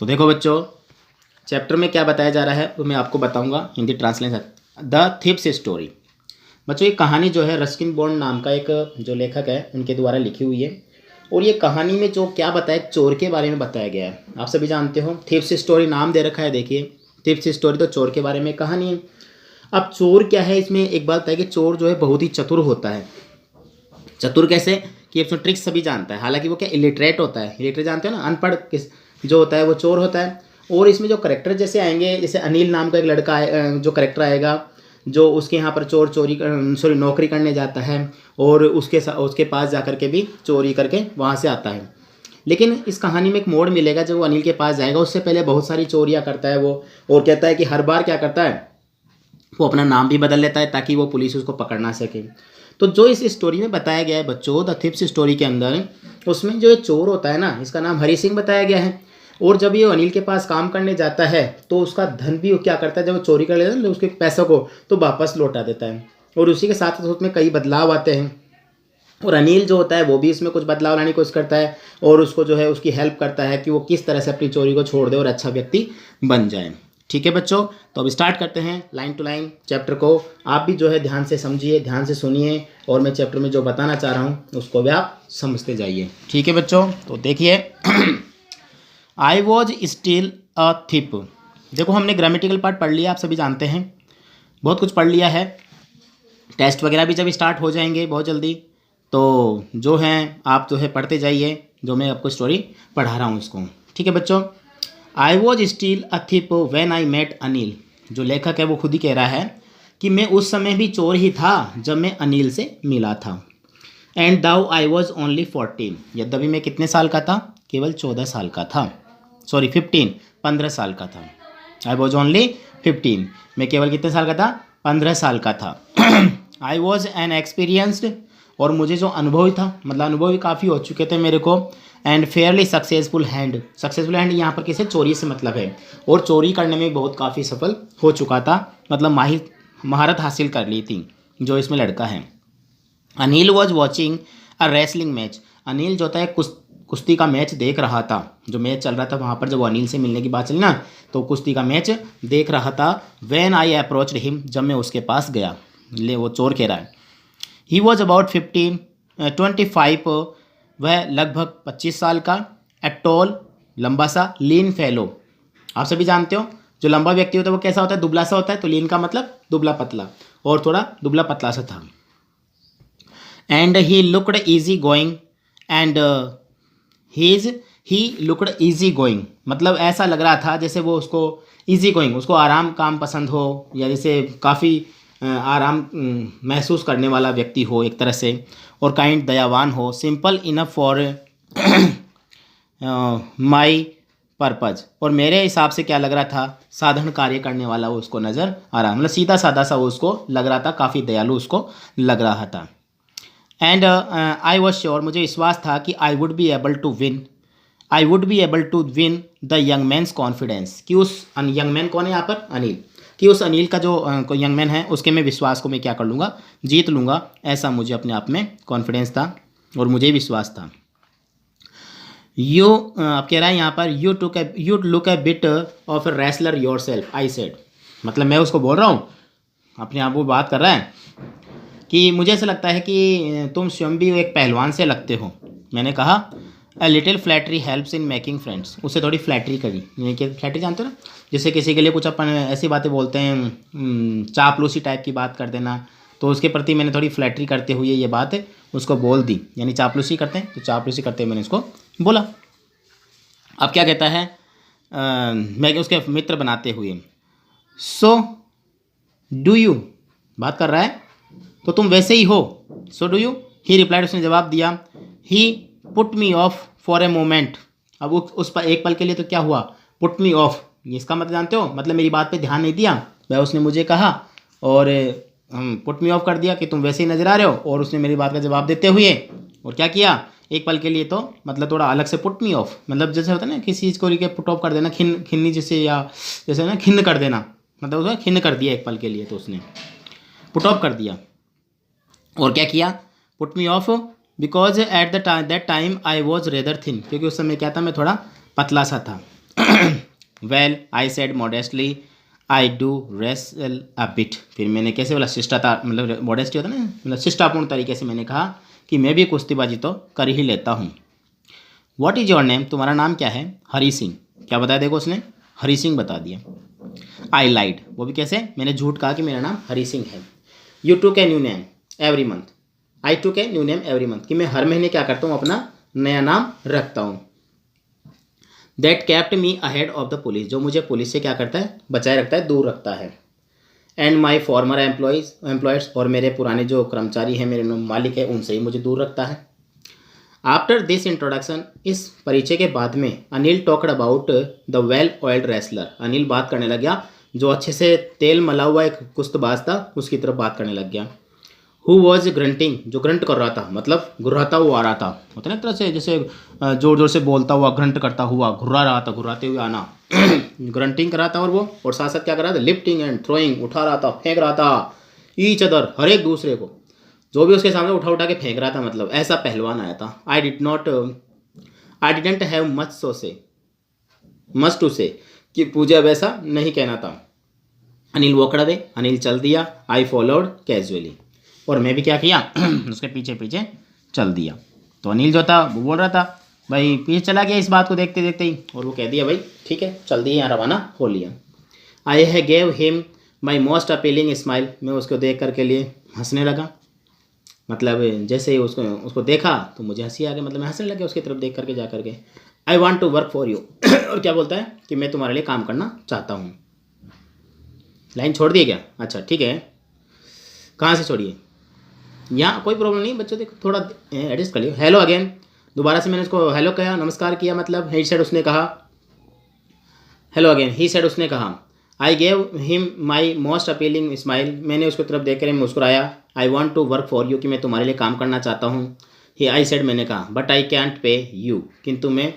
तो देखो बच्चों, चैप्टर में क्या बताया जा रहा है वो मैं आपको बताऊंगा Hindi translation. The thieves story. बच्चों ये कहानी जो है रस्किन बॉन्ड नाम का एक जो लेखक है उनके द्वारा लिखी हुई है। और ये कहानी में जो क्या बताया, चोर के बारे में बताया गया है। आप सभी जानते हो थीप्स स्टोरी नाम दे रखा है। देखिए थीप्स स्टोरी तो चोर के बारे में कहानी है। अब चोर क्या है, इसमें एक बात है कि चोर जो है बहुत ही चतुर होता है। चतुर कैसे कि उसमें ट्रिक्स सभी जानता है। हालांकि वो क्या इलिटरेट होता है। इलिटरेट जानते हो ना, अनपढ़ किस जो होता है वो चोर होता है। और इसमें जो करेक्टर जैसे आएंगे, जैसे अनिल नाम का एक लड़का जो करेक्टर आएगा, जो उसके यहाँ पर चोरी नौकरी करने जाता है और उसके पास जा कर के भी चोरी करके वहाँ से आता है। लेकिन इस कहानी में एक मोड़ मिलेगा जब वो अनिल के पास जाएगा। उससे पहले बहुत सारी चोरियाँ करता है वो, और कहता है कि हर बार क्या करता है, वो अपना नाम भी बदल लेता है ताकि वो पुलिस उसको पकड़ ना सके। तो जो इस स्टोरी में बताया गया है बच्चों, द थिप्स स्टोरी के अंदर, उसमें जो ये चोर होता है ना, इसका नाम हरी सिंह बताया गया है। और जब ये अनिल के पास काम करने जाता है तो उसका धन भी वो क्या करता है, जब वो चोरी कर लेता है उसके पैसों को तो वापस लौटा देता है। और उसी के साथ उसमें कई बदलाव आते हैं। और अनिल जो होता है वो भी इसमें कुछ बदलाव लाने की कोशिश करता है और उसको जो है उसकी हेल्प करता है कि वो किस तरह से अपनी चोरी को छोड़ दे और अच्छा व्यक्ति बन जाए। ठीक है बच्चों, तो अब स्टार्ट करते हैं लाइन टू लाइन चैप्टर को। आप भी जो है ध्यान से समझिए, ध्यान से सुनिए, और मैं चैप्टर में जो बताना चाह रहा हूँ उसको भी आप समझते जाइए। ठीक है बच्चों, तो देखिए आई वॉज स्टिल अ थिप। देखो हमने ग्रामेटिकल पार्ट पढ़ लिया, आप सभी जानते हैं, बहुत कुछ पढ़ लिया है। टेस्ट वगैरह भी जब स्टार्ट हो जाएंगे बहुत जल्दी, तो जो है आप जो है पढ़ते जाइए जो मैं आपको स्टोरी पढ़ा रहा हूँ उसको। ठीक है बच्चों, I was still a tip when I met Anil. जो लेखक है वो खुद ही कह रहा है कि मैं उस समय भी चोर ही था जब मैं अनिल से मिला था। And though I was only 14। यद्यपि मैं कितने साल का था, केवल 14 साल का था। सॉरी 15 साल का था। आई वॉज ओनली 15, मैं केवल कितने साल का था, 15 साल का था। आई वॉज एन एक्सपीरियंस्ड, और मुझे जो अनुभव था, मतलब अनुभव भी काफ़ी हो चुके थे मेरे को। एंड फेयरली सक्सेसफुल हैंड यहाँ पर किसे चोरी से मतलब है, और चोरी करने में बहुत काफ़ी सफल हो चुका था, मतलब महारत हासिल कर ली थी जो इसमें लड़का है। Anil was watching a wrestling match. Anil जो था कुश्ती का मैच देख रहा था। जो मैच चल रहा था वहाँ पर, जब वो अनिल से मिलने की बात चली ना, तो कुश्ती का मैच देख रहा था। व्हेन आई अप्रोच्ड हिम, जब मैं उसके पास गया। ले वो चोर कह रहा है। ही वॉज अबाउट 25, वह लगभग 25 साल का। ए टॉल, लंबा सा। लीन फेलो, आप सभी जानते हो जो लंबा व्यक्ति होता है वो कैसा होता है, दुबला सा होता है। तो लीन का मतलब दुबला पतला, और थोड़ा दुबला पतला सा था। And he looked easy going, and he looked easy going, मतलब ऐसा लग रहा था जैसे वो उसको ईजी गोइंग, उसको आराम काम पसंद हो, या जैसे काफ़ी आराम महसूस करने वाला व्यक्ति हो एक तरह से, और काइंड दयावान हो। Simple enough for my purpose, और मेरे हिसाब से क्या लग रहा था, साधारण कार्य करने वाला वो उसको नज़र आ रहा, मतलब सीधा साधा सा वो उसको लग रहा था, काफ़ी दयालु उसको लग रहा था। एंड आई वॉज श्योर, मुझे विश्वास था कि I would be able to win the young man's confidence, कि उस यंग मैन कौन है यहाँ पर, अनिल, कि उस अनिल का जो यंग मैन है उसके मैं विश्वास को मैं क्या कर लूँगा, जीत लूँगा। ऐसा मुझे अपने आप में कॉन्फिडेंस था और मुझे विश्वास था। अब कह रहा है यहाँ पर, you look A bit of a wrestler your self, I said, मतलब मैं उसको बोल रहा हूँ, अपने आप वो बात कर रहा है कि मुझे ऐसा लगता है कि तुम स्वयं भी एक पहलवान से लगते हो। मैंने कहा a little flattery helps in making friends, उससे थोड़ी फ्लैटरी करी। यानी कि फ्लैटरी जानते हो ना, जैसे किसी के लिए कुछ अपन ऐसी बातें बोलते हैं, चापलूसी टाइप की बात कर देना, तो उसके प्रति मैंने थोड़ी फ्लैटरी करते हुए ये बात उसको बोल दी। यानी चापलूसी करते हैं, तो चापलूसी करते हुए मैंने उसको बोला। अब क्या कहता है, मैं उसके मित्र बनाते हुए, सो डू यू, बात कर रहा है, तो तुम वैसे ही हो। So do you, he replied, उसने जवाब दिया। He put me off for a moment, अब उस पर एक पल के लिए तो क्या हुआ, पुट मी ऑफ, इसका मतलब जानते हो, मतलब मेरी बात पे ध्यान नहीं दिया वह, उसने मुझे कहा और पुट मी ऑफ कर दिया कि तुम वैसे ही नजर आ रहे हो, और उसने मेरी बात का जवाब देते हुए और क्या किया, एक पल के लिए तो मतलब थोड़ा अलग से पुट मी ऑफ, मतलब जैसे होता है ना किसी चीज़ को लेकर पुट ऑफ कर देना, खिन्नी जैसे, या जैसे ना खिन्न कर देना, मतलब उसने खिन्न कर दिया एक पल के लिए, तो उसने पुट ऑफ कर दिया। और क्या किया, put me of because at that time I was rather thin, क्योंकि उस समय क्या था, मैं थोड़ा पतला सा था। Well I said modestly I do wrestle a bit. फिर मैंने कैसे बोला, शिष्टाचार मतलब मॉडेस्टी होता है ना, मतलब शिष्टापूर्ण तरीके से मैंने कहा कि मैं भी कुश्तीबाजी तो कर ही लेता हूँ। व्हाट इज़ योर नेम, तुम्हारा नाम क्या है? हरी सिंह। क्या बताया देखो उसने, हरी सिंह बता दिया। आई लाइड, वो भी कैसे, मैंने झूठ कहा कि मेरा नाम हरी सिंह है। You took a new name every month, I took a new name every month, कि मैं हर महीने क्या करता हूँ, अपना नया नाम रखता हूँ। That kept me ahead of the police, जो मुझे पुलिस से क्या करता है, बचाए रखता है, दूर रखता है। एंड माई फॉर्मर एम्प्लॉयर्स, और मेरे पुराने जो कर्मचारी हैं, मेरे मालिक है, उनसे ही मुझे दूर रखता है। आफ्टर दिस इंट्रोडक्शन, इस परिचय के बाद में Anil talked about the well oiled wrestler, Anil बात करने लग गया जो अच्छे से तेल मला हुआ एक कुश्तबाज था, उसकी तरफ बात करने लग गया। हु वॉज ग्रंटिंग, जो ग्रंट कर रहा था, मतलब घुर्राता हुआ आ रहा था, होता है ना एक तरह से, जैसे जोर जोर से बोलता हुआ, ग्रंट करता हुआ, घुर्रा रहा था, घुर्राते हुए आना। ग्रंटिंग कर रहा था, और वो और साथ साथ क्या कर रहा था, लिफ्टिंग एंड थ्रोइंग, उठा रहा था, फेंक रहा था, ईच अदर, हर एक दूसरे को, जो भी उसके सामने उठा उठा के फेंक रहा था, मतलब ऐसा पहलवान आया था। I didn't have much to say, कि पूजा वैसा नहीं कहना था। अनिल वॉकड अवे, अनिल चल दिया। आई फॉलोड कैजुअली, और मैं भी क्या किया, उसके पीछे पीछे चल दिया। तो अनिल जो था वो बोल रहा था भाई, पीछे चला गया इस बात को देखते देखते ही, और वो कह दिया भाई ठीक है चल दिया, यहाँ रवाना हो लिया। आई है gave him my most appealing smile, मैं उसको देख करके लिए हंसने लगा, मतलब जैसे ही उसको देखा तो मुझे हंसी आ गई, मतलब मैं हंसने लगा उसकी तरफ देख करके, जा करके। I want to work for you, और क्या बोलता है कि मैं तुम्हारे लिए काम करना चाहता हूँ। लाइन छोड़ दिए क्या? अच्छा ठीक है, कहाँ से छोड़िए, यहाँ कोई प्रॉब्लम नहीं बच्चों, देखो थोड़ा एडजस्ट कर लियो। हेलो अगेन, दोबारा से मैंने उसको हेलो कहा, नमस्कार किया, मतलब ही सेड, उसने कहा। हेलो अगेन, ही सेड, उसने कहा। I gave him my most appealing smile, मैंने उसकी तरफ देख कर मुस्कुराया। I want to work for you, कि मैं तुम्हारे लिए काम करना चाहता हूँ। ही आई सेड, मैंने कहा। बट आई कैंट पे यू, किंतु मैं,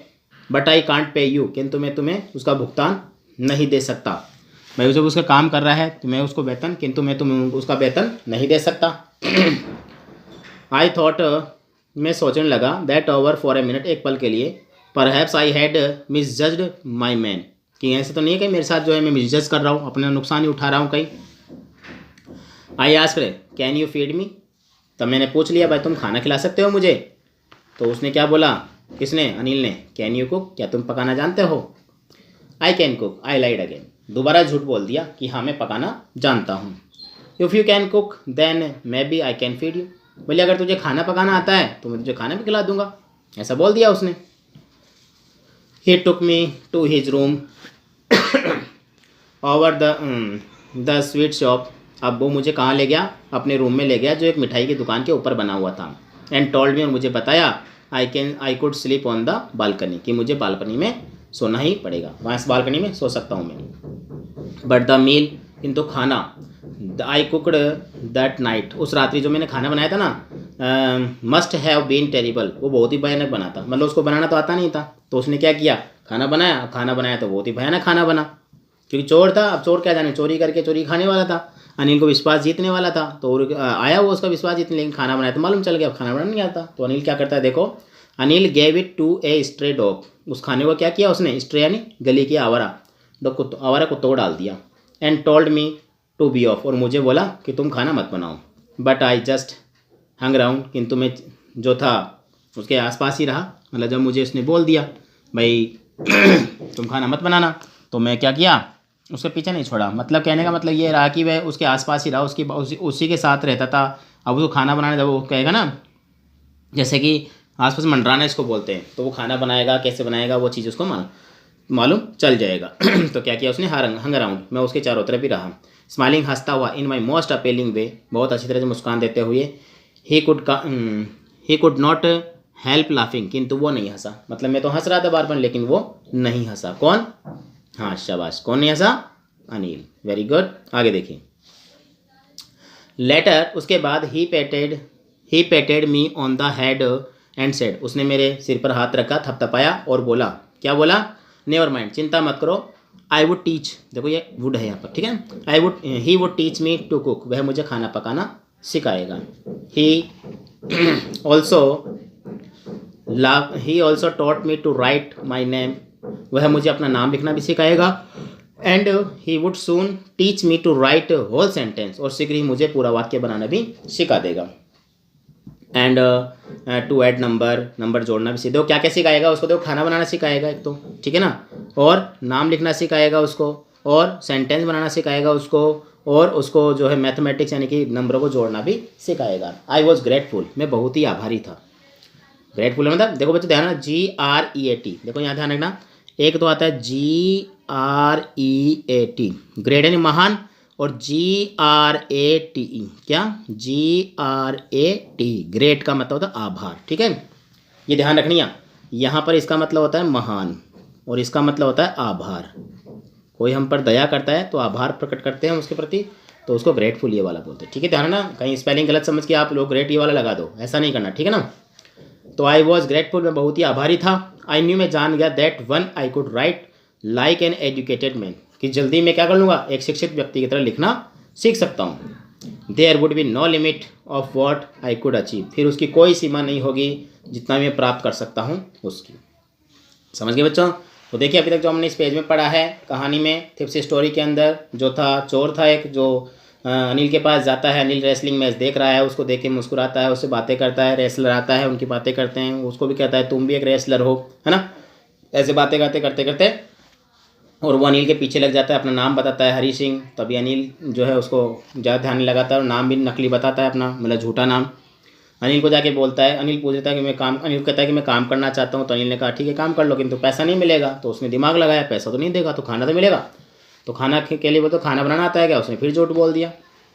but I can't pay you, किंतु मैं तुम्हें उसका भुगतान नहीं दे सकता। भाई जब उसका काम कर रहा है तो मैं उसको वेतन, किंतु मैं तुम्हें उसका वेतन नहीं दे सकता। आई थॉट, मैं सोचने लगा, that over for a minute, एक पल के लिए, perhaps I had miss judged my man, कि ऐसे तो नहीं है कहीं मेरे साथ जो है मैं मिसजज कर रहा हूँ, अपना नुकसान ही उठा रहा हूँ कहीं। I asked, can you feed me, तब मैंने पूछ लिया भाई तुम खाना खिला सकते हो मुझे? तो उसने क्या बोला, किसने, अनिल ने, कैन यू कुक, क्या तुम पकाना जानते हो? I can cook, I lied again, दोबारा झूठ बोल दिया कि हाँ मैं पकाना जानता हूँ। If you can cook then maybe I can feed you, बोले अगर तुझे खाना पकाना आता है तो मैं तुझे खाना भी खिला दूंगा, ऐसा बोल दिया उसने। He took me to his room over the sweet shop, अब वो मुझे कहाँ ले गया, अपने रूम में ले गया जो एक मिठाई की दुकान के ऊपर बना हुआ था। एंड टोल्ड मी, और मुझे बताया, I could sleep on the balcony, कि मुझे बालकनी में सोना ही पड़ेगा, वहाँ इस बालकनी में सो सकता हूँ मैं। बट द मील, किंतु खाना, आई कुकड दैट नाइट, उस रात्रि जो मैंने खाना बनाया था ना, मस्ट हैव बीन टेरिबल, वो बहुत ही भयानक बना था, मतलब उसको बनाना तो आता नहीं था, तो उसने क्या किया, खाना बनाया, खाना बनाया तो बहुत ही भयानक खाना बना, क्योंकि चोर था, अब चोर क्या जाने, चोरी करके चोरी खाने वाला था, अनिल को विश्वास जीतने वाला था, तो आया वो उसका विश्वास जीतने, लेकिन खाना बनाया तो मालूम चल गया, अब खाना बनाना नहीं आता। तो अनिल क्या करता है देखो, Anil gave it to a stray dog, उस खाने को क्या किया उसने, स्ट्रे यानी गली की आवारा, आवारा कुत्तों को डाल दिया। And told me to be off, और मुझे बोला कि तुम खाना मत बनाओ। But I just hung round, किंतु मैं जो था उसके आसपास ही रहा, मतलब जब मुझे उसने बोल दिया भाई तुम खाना मत बनाना, तो मैं क्या किया, उसके पीछे नहीं छोड़ा, मतलब कहने का मतलब ये रहा कि वह उसके आसपास ही रहा, उसी के साथ रहता था। अब उसको खाना बनाने जब वो कहेगा ना, जैसे कि आसपास मंडराना इसको बोलते हैं, तो वो खाना बनाएगा, कैसे बनाएगा, वो चीज़ उसको मालूम चल जाएगा। तो क्या किया उसने, हंग अराउंड, मैं उसके चारों तरफ ही रहा। स्माइलिंग, हंसता हुआ, इन माई मोस्ट अपीलिंग वे, बहुत अच्छी तरह से मुस्कान देते हुए। He could not help laughing, किंतु वो नहीं हंसा, मतलब मैं तो हंस रहा था बार बार, लेकिन वो नहीं हंसा। कौन? हाँ शाबाश, कौन नहीं हंसा? Anil, very good. आगे देखिए, लेटर, उसके बाद he patted me on the head and said, उसने मेरे सिर पर हाथ रखा, थपथपाया और बोला, क्या बोला, नेवर माइंड, चिंता मत करो, आई वुड टीच, देखो ये वुड है यहाँ पर, ठीक है, he would teach me to cook, वह मुझे खाना पकाना सिखाएगा। He also taught me to write my name वह मुझे अपना नाम लिखना भी सिखाएगा। And he would soon teach me to write whole sentence, और शीघ्र ही मुझे पूरा वाक्य बनाना भी सिखा देगा। एंड टू ऐड नंबर जोड़ना भी सीख। देखो क्या क्या सिखाएगा उसको, देखो खाना बनाना सिखाएगा एक तो, ठीक है ना, और नाम लिखना सिखाएगा उसको, और सेंटेंस बनाना सिखाएगा उसको, और उसको जो है मैथमेटिक्स यानी कि नंबरों को जोड़ना भी सिखाएगा। आई वॉज ग्रेटफुल, मैं बहुत ही आभारी था। ग्रेटफुल मतलब देखो बच्चों ध्यान, GREAT, देखो यहाँ ध्यान रखना, एक तो आता है GREAT ग्रेट यानी महान, और GRATE क्या, GRAT ग्रेट का मतलब होता है आभार, ठीक है, ये ध्यान रखनी है। यहाँ पर इसका मतलब होता है महान और इसका मतलब होता है आभार। कोई हम पर दया करता है तो आभार प्रकट करते हैं उसके प्रति, तो उसको ग्रेटफुल ये वाला बोलते हैं, ठीक है। ध्यान ना, कहीं स्पेलिंग गलत समझ के आप लोग ग्रेट ये वाला लगा दो, ऐसा नहीं करना, ठीक है ना। तो आई वॉज ग्रेटफुल, मैं बहुत ही आभारी था। आई न्यू, मैं जान गया, that one I could write like an educated man, कि जल्दी मैं क्या कर लूँगा, एक शिक्षित व्यक्ति की तरह लिखना सीख सकता हूँ। There would be no limit of what I could achieve, फिर उसकी कोई सीमा नहीं होगी जितना मैं प्राप्त कर सकता हूँ उसकी। समझ गए बच्चों। तो देखिए अभी तक जो हमने इस पेज में पढ़ा है कहानी में, थिप्स स्टोरी के अंदर जो था, चोर था एक जो अनिल के पास जाता है, अनिल रेसलिंग मैच देख रहा है, उसको देख के मुस्कुराता है, उससे बातें करता है, रेसलर आता है, उनकी बातें करते हैं, उसको भी कहता है तुम भी एक रेसलर हो, है ना, ऐसे बातें करते करते करते और वो अनिल के पीछे लग जाता है, अपना नाम बताता है हरी सिंह। तभी अनिल जो है उसको ज़्यादा ध्यान नहीं लगाता और नाम भी नकली बताता है अपना, मतलब झूठा नाम। अनिल को जाके बोलता है, अनिल पूछता है कि अनिल कहता है कि मैं काम करना चाहता हूँ। तो अनिल ने कहा ठीक है काम कर लो, किंतु पैसा नहीं मिलेगा। तो उसने दिमाग लगाया, पैसा तो नहीं देगा तो खाना तो मिलेगा, तो खाना के लिए वो तो खाना बनाना आता है क्या, उसने फिर झूठ बोल दिया।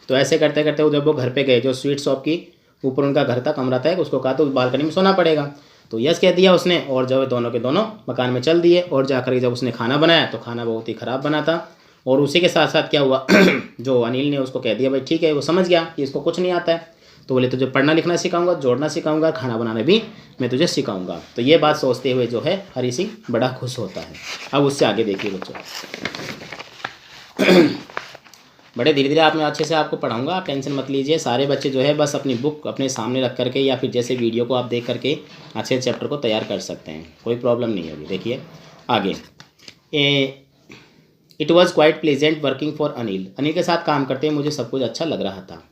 तो ऐसे करते करते वो जब वो घर पे गए, जो स्वीट शॉप की ऊपर उनका घर था, कमरा था, उसको कहा तो बालकनी में सोना पड़ेगा। तो यस कह दिया उसने, और जो है दोनों के दोनों मकान में चल दिए। और जाकर जब उसने खाना बनाया तो खाना बहुत ही ख़राब बना था। और उसी के साथ साथ क्या हुआ जो अनिल ने उसको कह दिया भाई ठीक है, वो समझ गया कि इसको कुछ नहीं आता है, तो बोले तुझे पढ़ना लिखना सिखाऊंगा, जोड़ना सिखाऊंगा, खाना बनाना भी मैं तुझे सिखाऊंगा। तो ये बात सोचते हुए जो है हरी सिंह बड़ा खुश होता है। अब उससे आगे देखिए बच्चों बड़े धीरे धीरे आप मैं अच्छे से आपको पढ़ाऊंगा, आप टेंशन मत लीजिए। सारे बच्चे जो है बस अपनी बुक अपने सामने रख करके या फिर जैसे वीडियो को आप देख करके अच्छे चैप्टर को तैयार कर सकते हैं, कोई प्रॉब्लम नहीं होगी। देखिए आगे, it was quite pleasant working for Anil, Anil के साथ काम करते हुए मुझे सब कुछ अच्छा लग रहा था।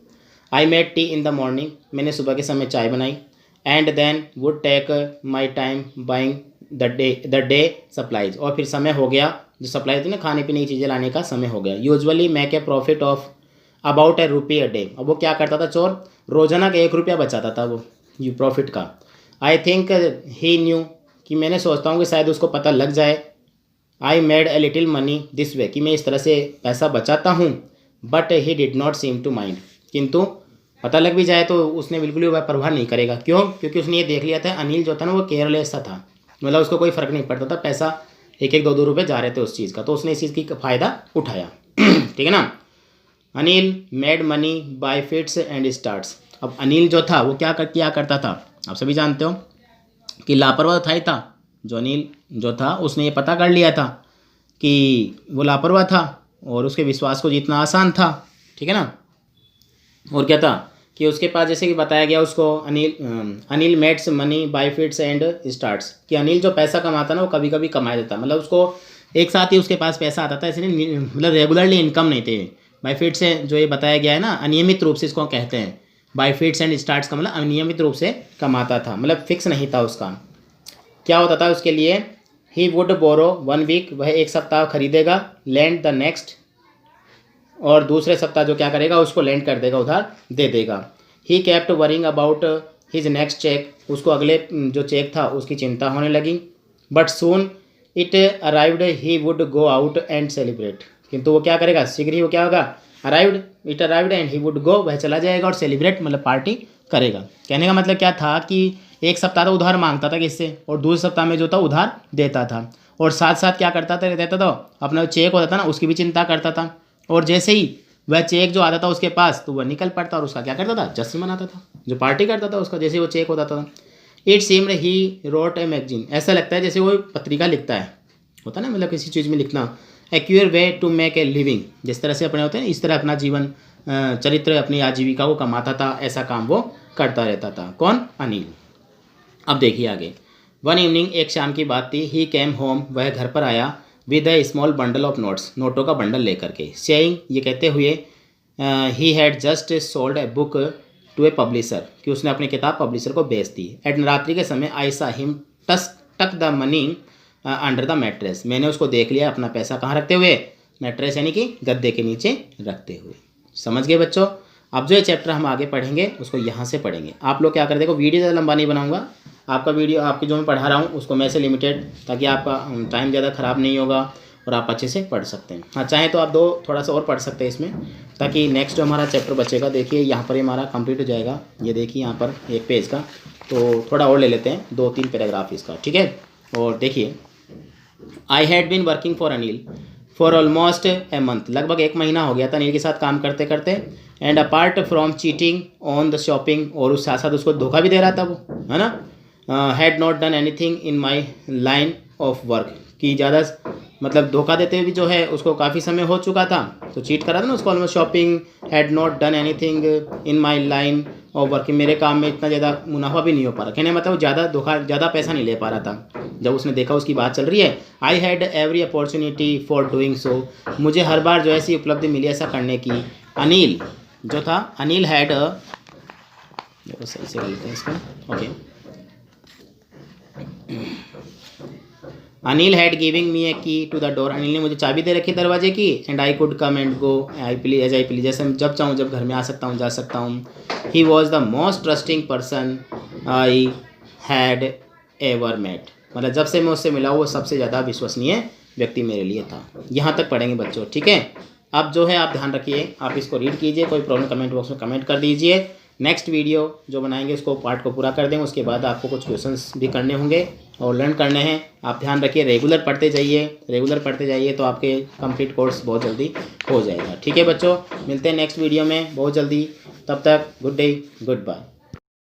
I made tea in the morning, मैंने सुबह के समय चाय बनाई। And then would take my time buying the day supplies, और फिर समय हो गया जो सप्लाई थी ना खाने पीने की चीज़ें लाने का समय हो गया। Usually make a profit of about ₹1 a day, अब वो क्या करता था चोर, रोजाना का 1 रुपया बचाता था वो ये प्रॉफिट का। आई थिंक ही न्यू, कि मैंने सोचता हूँ कि शायद उसको पता लग जाए। I made a little money this way, कि मैं इस तरह से पैसा बचाता हूँ। But he did not seem to mind, किंतु पता लग भी जाए तो उसने बिल्कुल भी परवाह नहीं करेगा। क्यों? क्योंकि उसने ये देख लिया था अनिल जो था ना वो केयरलेस सा था, मतलब उसको कोई फ़र्क नहीं पड़ता था, पैसा 1-1 2-2 रुपये जा रहे थे उस चीज़ का, तो उसने इस चीज़ की फ़ायदा उठाया ठीक है ना। Anil made money by fits and starts, अब अनिल जो था वो क्या करता था, आप सभी जानते हो कि लापरवाह था ही था। जो अनिल जो था उसने ये पता कर लिया था कि वो लापरवाह था और उसके विश्वास को जीतना आसान था, ठीक है ना। और क्या था कि उसके पास जैसे कि बताया गया उसको Anil made money by fits and starts, कि अनिल जो पैसा कमाता ना वो कभी कभी कमा देता, मतलब उसको एक साथ ही उसके पास पैसा आता था, इसलिए मतलब रेगुलरली इनकम नहीं थे। बाय फिट्स से जो ये बताया गया है ना, अनियमित रूप से इसको कहते हैं। बाय फिट्स एंड स्टार्ट्स का मतलब अनियमित रूप से कमाता था, मतलब फिक्स नहीं था उसका। क्या होता था उसके लिए, ही वुड बोरो 1 वीक, वह 1 सप्ताह खरीदेगा, लैंड द नेक्स्ट, और दूसरे सप्ताह जो क्या करेगा उसको लेंड कर देगा, उधार दे देगा। He kept worrying about his next cheque, उसको अगले जो चेक था उसकी चिंता होने लगी। But soon it arrived he would go out and celebrate, किंतु वो क्या करेगा, शीघ्र ही वो क्या होगा, it arrived and he would go, वह चला जाएगा और सेलिब्रेट मतलब पार्टी करेगा। कहने का मतलब क्या था कि 1 सप्ताह तो उधार मांगता था किससे, और दूसरे सप्ताह में जो था उधार देता था, और साथ साथ क्या करता था, देता था अपना चेक होता था ना उसकी भी चिंता करता था। और जैसे ही वह चेक जो आता था उसके पास तो वह निकल पड़ता और उसका क्या करता था, जश्न मनाता था, जो पार्टी करता था उसका, जैसे ही वो चेक होता था। It seemed he wrote a magazine, ऐसा लगता है जैसे वो पत्रिका लिखता है, होता ना मतलब किसी चीज़ में लिखना। A sure way to make a living, जिस तरह से अपने होते हैं इस तरह अपना जीवन चरित्र अपनी आजीविका को कमाता था, ऐसा काम वो करता रहता था। कौन? अनिल। अब देखिए आगे, वन इवनिंग, एक शाम की बात थी, ही केम होम, वह घर पर आया, with a small bundle of notes, नोटों का बंडल लेकर के, सेइंग, ये कहते हुए, he had just sold a book to a publisher, कि उसने अपनी किताब पब्लिशर को बेच दी। एट रात्रि के समय आई सा हिम टक the money under the mattress, मैंने उसको देख लिया अपना पैसा कहाँ रखते हुए, मैट्रेस यानी कि गद्दे के नीचे रखते हुए। समझ गए बच्चों। अब जो ये चैप्टर हम आगे पढ़ेंगे उसको यहाँ से पढ़ेंगे। आप लोग क्या कर, देखो वीडियो ज़्यादा लंबा नहीं बनाऊंगा, आपका वीडियो आपकी जो मैं पढ़ा रहा हूँ उसको मैं से लिमिटेड, ताकि आपका टाइम ज़्यादा ख़राब नहीं होगा और आप अच्छे से पढ़ सकते हैं। हाँ, चाहे तो आप थोड़ा सा और पढ़ सकते हैं इसमें, ताकि नेक्स्ट जो हमारा चैप्टर बचेगा, देखिए यहाँ पर हमारा कंप्लीट हो जाएगा। ये देखिए यहाँ पर एक पेज का, तो थोड़ा और ले लेते हैं, 2-3 पैराग्राफ इसका, ठीक है। और देखिए, I had been working for Anil for almost a month, लगभग 1 महीना हो गया था अनिल के साथ काम करते करते। And apart from cheating on the shopping, और उस साथ साथ उसको धोखा भी दे रहा था वो, है ना। Had not done anything in my line of work, कि ज़्यादा मतलब धोखा देते भी जो है उसको काफ़ी समय हो चुका था, तो चीट करा था ना उसको। Almost shopping, had not done anything in my line of work, मेरे काम में इतना ज़्यादा मुनाफा भी नहीं हो पा रहा, कहने मतलब ज़्यादा पैसा नहीं ले पा रहा था। जब उसने देखा उसकी बात चल रही है, I had every opportunity for doing so, मुझे हर बार जो ऐसी उपलब्धि मिली ऐसा करने की। अनिल जो था, अनिल हैड, सही से बोलते हैं इसको, okay, Anil had giving me a key to the door, Anil ने मुझे चाबी दे रखी दरवाजे की। And I could come and go I please जैसे जब चाहूँ जब घर में आ सकता हूँ, जा सकता हूँ। He was the most trusting person I had ever met, मतलब जब से मैं उससे मिला वो सबसे ज़्यादा विश्वसनीय व्यक्ति मेरे लिए था। यहाँ तक पढ़ेंगे बच्चों, ठीक है। अब जो है आप ध्यान रखिए, आप इसको रीड कीजिए, कोई प्रॉब्लम कमेंट बॉक्स में कमेंट कर दीजिए। नेक्स्ट वीडियो जो बनाएंगे उसको पार्ट को पूरा कर देंगे, उसके बाद आपको कुछ क्वेश्चंस भी करने होंगे और लर्न करने हैं। आप ध्यान रखिए, रेगुलर पढ़ते जाइए तो आपके कंप्लीट कोर्स बहुत जल्दी हो जाएगा, ठीक है बच्चों। मिलते हैं नेक्स्ट वीडियो में बहुत जल्दी, तब तक गुड डे, गुड बाय।